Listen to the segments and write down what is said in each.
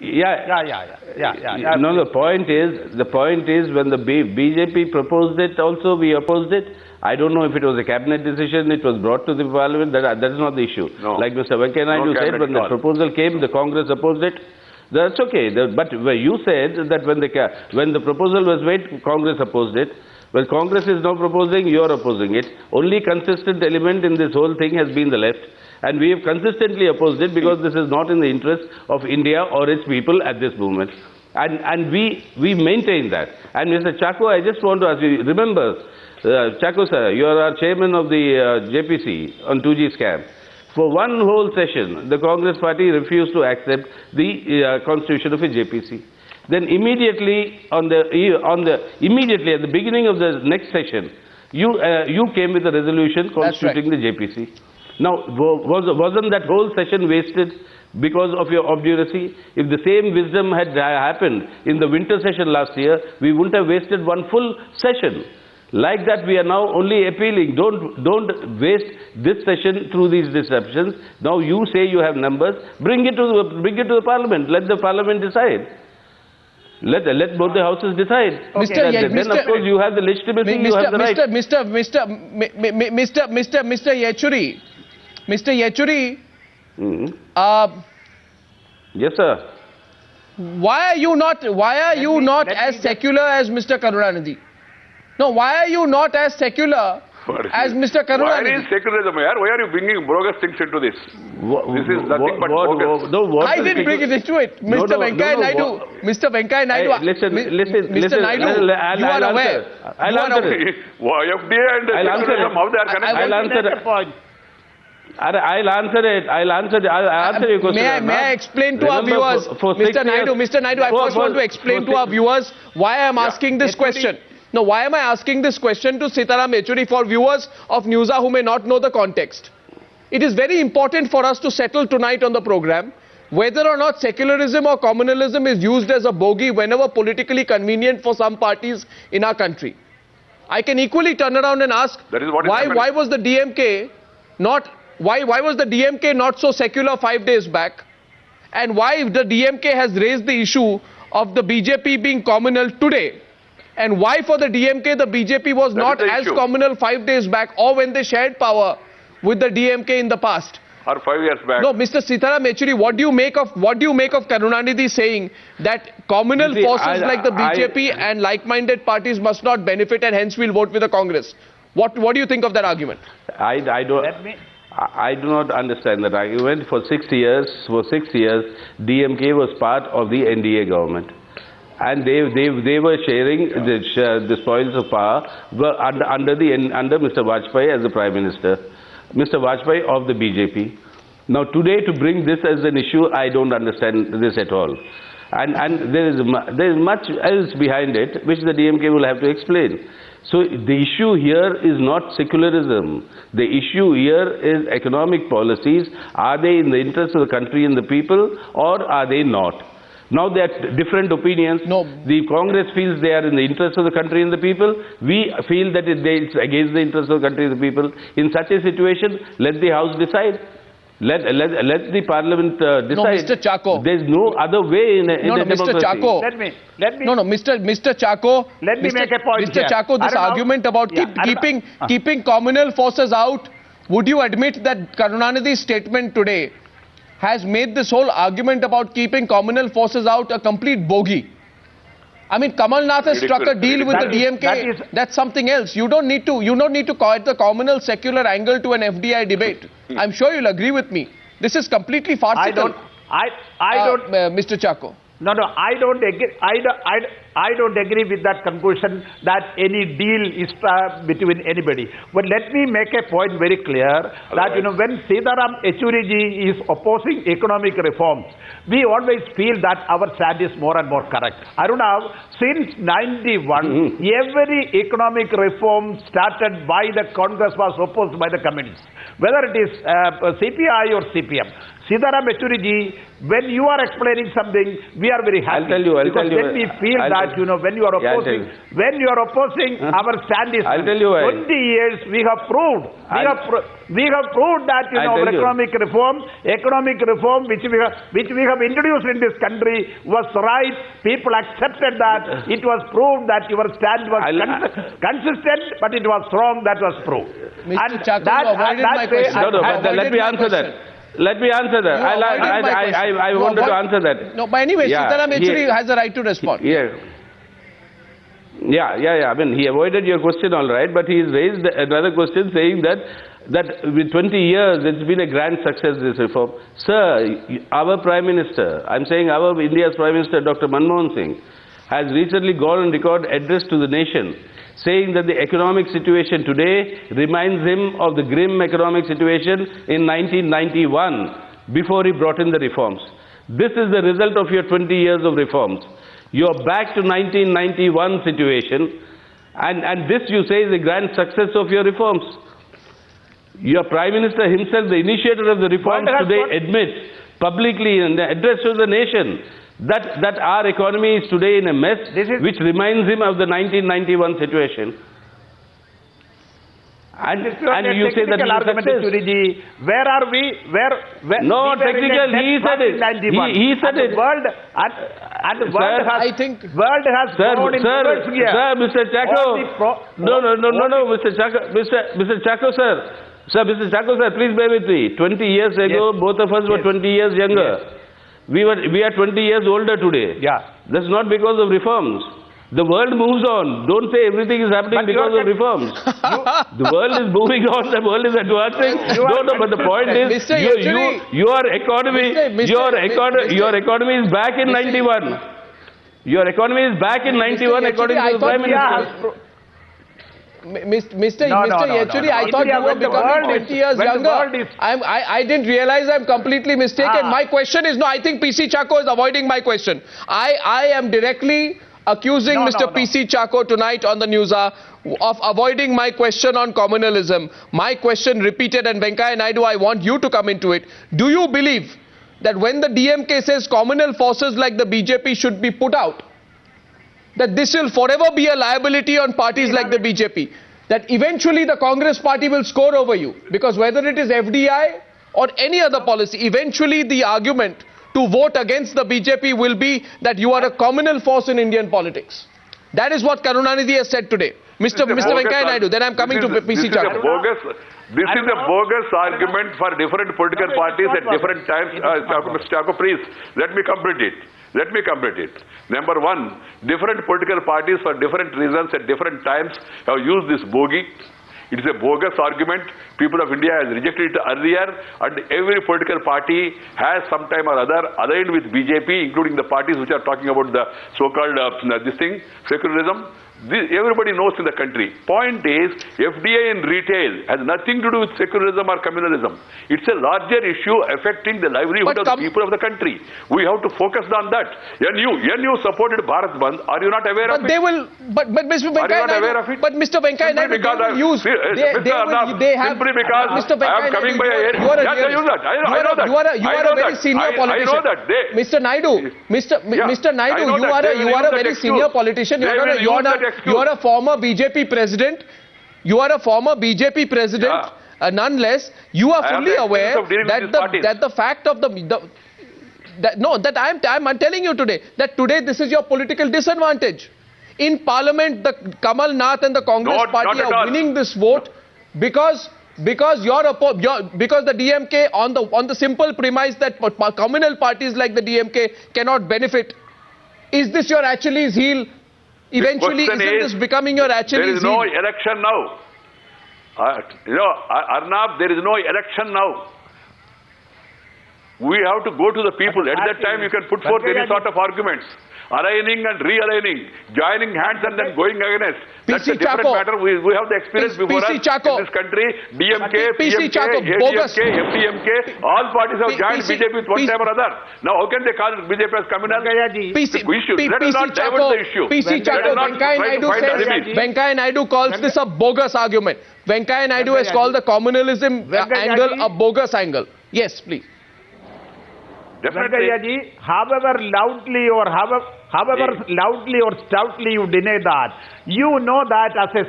No, the point is when the BJP proposed it, also we opposed it. I don't know if it was a cabinet decision, it was brought to the parliament, that is not the issue. No. Like Mr. Venkaiah Naidu said, when the proposal came, the Congress opposed it. That's okay. But you said that when the proposal was made, Congress opposed it. Well, Congress is now proposing, you are opposing it. Only consistent element in this whole thing has been the left. And we have consistently opposed it because this is not in the interest of India or its people at this moment. And we maintain that. And Mr. Chacko, I just want to ask you, remember, Chacko sir, you are our chairman of the JPC on 2G scam. For one whole session, the Congress party refused to accept the constitution of a JPC. Then immediately immediately at the beginning of the next session, you came with a resolution constituting the JPC. Now, wasn't that whole session wasted because of your obduracy? If the same wisdom had happened in the winter session last year, we wouldn't have wasted one full session. Like that, we are now only appealing. Don't waste this session through these disruptions. Now you say you have numbers. Bring it to the parliament. Let the parliament decide. Let both the houses decide. Then of course you have the legitimacy. You have the right. Mr. Yechury. Yes, sir. Why are you not as secular as Mr. Karunanidhi? No, why are you not as secular as Mr. Karunanidhi? Why is secularism here? Why are you bringing bogus things into this? This is nothing but bogus. I didn't bring it into it. Mr. Venkaiah Naidu. Mr. Venkaiah Naidu. Listen. Mr. Naidu, you are aware. I'll answer it. FDA and secularism, how they are connected? I'll answer your question. May I explain to our viewers? Mr. Naidu, I first want to explain to our viewers why I am asking this question. Now, why am I asking this question to Sitaram Yechury for viewers of Newsa who may not know the context? It is very important for us to settle tonight on the program whether or not secularism or communalism is used as a bogey whenever politically convenient for some parties in our country. I can equally turn around and ask why was the DMK not so secular 5 days back, and why the DMK has raised the issue of the BJP being communal today. And why for the DMK the BJP was not as communal 5 days back or when they shared power with the DMK in the past? Or 5 years back. No, Mr. Sitaram Yechury, what do you make of Karunanidhi saying that communal forces like the BJP and like-minded parties must not benefit and hence we'll vote with the Congress? What do you think of that argument? I do not understand that argument. For 6 years, DMK was part of the NDA government. And they were sharing the spoils of power under Mr. Vajpayee as the Prime Minister, Mr. Vajpayee of the BJP. Now today to bring this as an issue, I don't understand this at all. And there is much else behind it which the DMK will have to explain. So the issue here is not secularism. The issue here is economic policies. Are they in the interest of the country and the people, or are they not? Now there are different opinions. No. The Congress feels they are in the interest of the country and the people. We feel that it's against the interest of the country and the people. In such a situation, let the House decide. Let the Parliament decide. No, Mr. Chacko. There's no other way in a democracy. Mr. Chacko. Let me. Mr. Chacko. Let me make a point. Mr. Chacko, this argument about keeping communal forces out, would you admit that Karunanidhi's statement today has made this whole argument about keeping communal forces out a complete bogey? I mean, Kamal Nath has struck a deal with the DMK. That's something else. You don't need to call it the communal secular angle to an FDI debate. I'm sure you'll agree with me. This is completely farcical. I don't. Mr. Chacko. No, I don't agree. I don't agree with that conclusion that any deal is between anybody. But let me make a point very clear that when Sitaram Yechury ji is opposing economic reforms, we always feel that our stand is more and more correct. Aruna, since 91, every economic reform started by the Congress was opposed by the communists, whether it is CPI or CPM. Sitaram Yechury ji when you are explaining something, we are very happy. I'll tell you. Then we feel that, when you are Yeah, opposing, our stand is I'll tell you why. 20 years we have proved. We have proved that, I'll tell you. economic reform which we have introduced in this country was right. People accepted that. It was proved that your stand was consistent, but it was wrong. That was proved. Mr. Chako, you avoided my question. No, but let me answer that. Let me answer that. I wanted to answer that. No, but anyway, Yeah, Sitaram Yechuri has the right to respond. Yeah. I mean, he avoided your question, all right, but he's raised another question saying that with 20 years, it's been a grand success, this reform. Sir, our Prime Minister, I'm saying our India's Prime Minister, Dr. Manmohan Singh, has recently gone on record address to the nation, saying that the economic situation today reminds him of the grim economic situation in 1991, before he brought in the reforms. This is the result of your 20 years of reforms. You're back to 1991 situation, and this you say is the grand success of your reforms. Your Prime Minister himself, the initiator of the reforms today, admits publicly in the address to the nation that our economy is today in a mess, which reminds him of the 1991 situation. And you say that Yechury, where are we? No, technical. He said it. He said it. And the world has grown in progress here. Sir, Mr. Chako. No, Mr. Chako, sir. Sir, Mr. Chako, sir, please bear with me. 20 years ago, both of us were 20 years younger. We are 20 years older today. Yeah. That's not because of reforms. The world moves on. Don't say everything is happening because of reforms. The world is moving on. The world is advancing. But the point is, your economy is back in 91. Your economy is back in 91 according to the Prime Minister. Mr. Yechury, I thought you were becoming 20 years younger. I didn't realize I'm completely mistaken. My question is, I think PC Chako is avoiding my question. I am directly accusing Mr. PC Chako tonight on the News Hour of avoiding my question on communalism. My question repeated, and Venkaiah Naidu, I want you to come into it. Do you believe that when the DMK says communal forces like the BJP should be put out, that this will forever be a liability on parties like the BJP, that eventually the Congress party will score over you? Because whether it is FDI or any other policy, eventually the argument to vote against the BJP will be that you are a communal force in Indian politics. That is what Karunanidhi has said today. Mr. Venkaiah Naidu, then I'm coming to PC Chako. This is a bogus argument for different political parties at different times. Mr. Chako, please, let me complete it. Number one, different political parties for different reasons at different times have used this bogey. It is a bogus argument. People of India has rejected it earlier, and every political party has sometime or other aligned with BJP, including the parties which are talking about the so-called secularism. Everybody knows in the country. Point is, FDI in retail has nothing to do with secularism or communalism. It's a larger issue affecting the livelihood of the people of the country. We have to focus on that. NU supported Bharat Bandh. Are you not aware of it? But Mr. Venkaiah Naidu, but Mr. Venkaiah Naidu, they have, simply because Mr. I am coming by air. You are a very senior politician. I know that. Mr. Naidu, you are a very senior politician. You are a former BJP president. Nonetheless, you are fully aware that the fact of I'm telling you today that today this is your political disadvantage. In Parliament, the Kamal Nath and the Congress party are winning this vote because the DMK on the simple premise that communal parties like the DMK cannot benefit. Is this your Achilles heel? Eventually, isn't this becoming your Achilles heel? There is no election now. Arnab, there is no election now. We have to go to the people. At that time, you can put forth any sort of arguments. Aligning and realigning, joining hands and then going against. That's a different matter. We have the experience before us in this country. DMK, PMK, ADMK, FDMK, all parties have joined BJP with one time or other. Now, how can they call BJP as communal? Let us not divert the issue. PC Chako, Venkaiah Naidu calls this a bogus argument. Venkaiah Naidu has called the communalism angle a bogus angle. Yes, please. Definitely. Venkayaji, however loudly or stoutly you deny that, you know that as a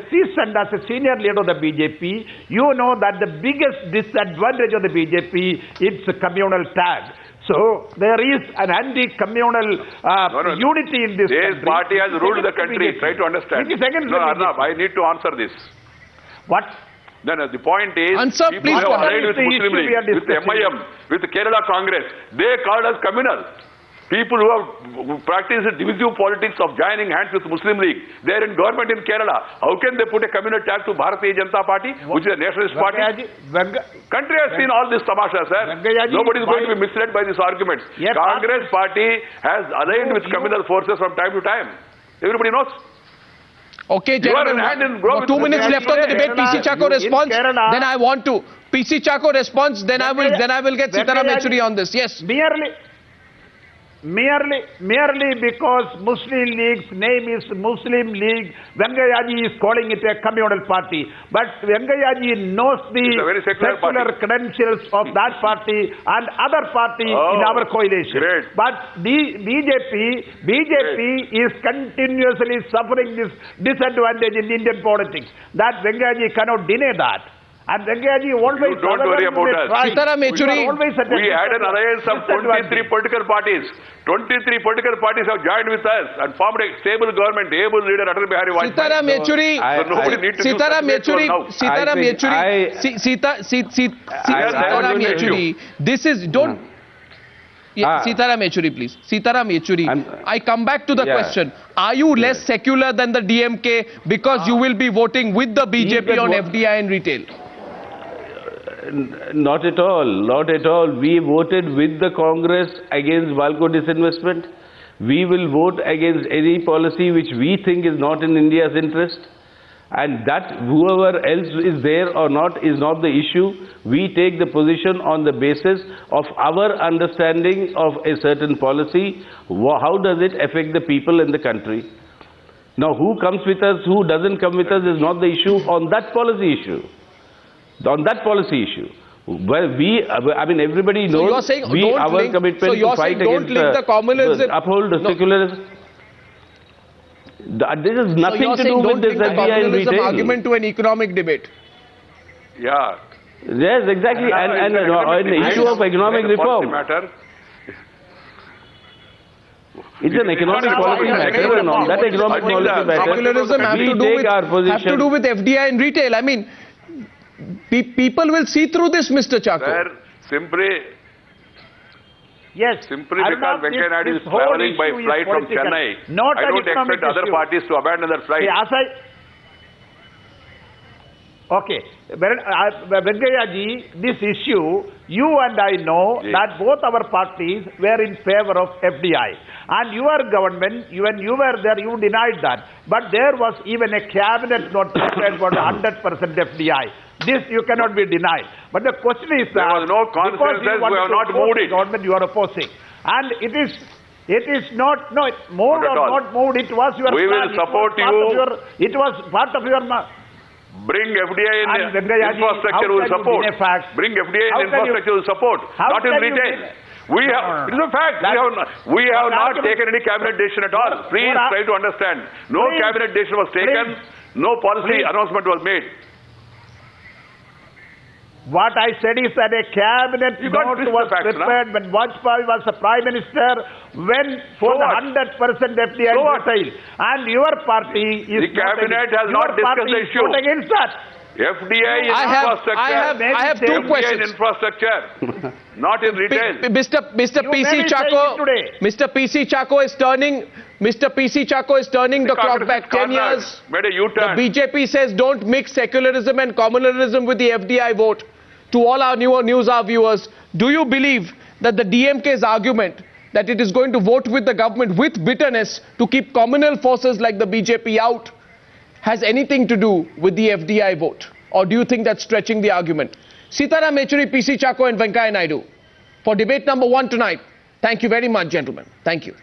senior leader of the BJP, you know that the biggest disadvantage of the BJP is the communal tag. So there is an anti-communal unity in this country. This party has ruled the country. Try to understand. No, Arnab, I need to answer this. What? No, the point is, Answer, people please, have allied with the Muslim issue we are League, with discussing. MIM, with the Kerala Congress. They called us communal. People who have practiced divisive politics of joining hands with Muslim League, they are in government in Kerala. How can they put a communal tag to Bharatiya Janata Party, which is a nationalist party? Country has seen all this tamasha, sir. Nobody is going to be misled by these arguments. Yes, Congress party has aligned with communal forces from time to time. Everybody knows. Okay, You are gentlemen, in hand in 2 minutes left on the debate. PC Chacko response, then I want to. PC Chacko response, then I will get Sitaram Yechuri on this. Yes. Merely because Muslim League's name is Muslim League, Venkayaji is calling it a communal party. But Venkayaji knows the secular credentials of that party and other party in our coalition. Great. But the BJP is continuously suffering this disadvantage in Indian politics. That Venkayaji cannot deny that. And Venkayaji always... You don't worry about us. Sitaram Yechuri, We had an alliance of 23 political parties. 23 political parties have joined with us and formed a stable government, able leader Atal Bihari Vajpayee. Sitaram Yechuri, nobody needs to Sitaram Yechuri, this is, don't... Sitaram Yechuri, please. Sitaram Yechuri, I come back to the question. Are you less secular than the DMK because you will be voting with the BJP on FDI and retail? Not at all, not at all. We voted with the Congress against Valco disinvestment. We will vote against any policy which we think is not in India's interest. And that whoever else is there or not is not the issue. We take the position on the basis of our understanding of a certain policy. How does it affect the people in the country? Now, who comes with us, who doesn't come with us is not the issue on that policy issue. On that policy issue. Well, everybody knows so you're saying our commitment to fight against the communalism, uphold secularism. This is nothing to do with this FDI and retail. Argument to an economic debate. Yeah. Yes, exactly. And the issue of economic reform. It's an economic policy matter and all. That economic policy matter. Secularism have to do with FDI and retail. I mean, people will see through this, Mr. Chacko. Sir, simply because Venkaiah Naidu is travelling by flight from Chennai, I don't expect other parties to abandon their flight. Okay, Venkaiah ji, this issue, you and I know that both our parties were in favor of FDI. And your government, when you were there, you denied that. But there was even a cabinet note prepared for 100% FDI. This you cannot be denied. But the question is that... There was no consensus, we have not moved it. Government you are opposing. And it is not, no, it moved or not moved, it was your We will support you. It was part of your... Bring FDI in infrastructure will support. Bring FDI in infrastructure will support. Not in retail. It is a fact. We have not taken any cabinet decision at all. Please try to understand. No cabinet decision was taken. No policy announcement was made. What I said is that a cabinet note was prepared when Vajpayee was the Prime Minister for the 100% FDI retail. And your party is... The cabinet has not discussed the issue. Against that. FDI in infrastructure. I have two questions. FDI in infrastructure, not in retail. Mr. PC Chacko is turning the clock back 10 years. Made a U-turn. The BJP says don't mix secularism and communalism with the FDI vote. To all our news hour viewers, do you believe that the DMK's argument that it is going to vote with the government with bitterness to keep communal forces like the BJP out has anything to do with the FDI vote? Or do you think that's stretching the argument? Sitaram Yechuri, PC Chacko and Venkaiah Naidu. For debate number 1 tonight, thank you very much, gentlemen. Thank you.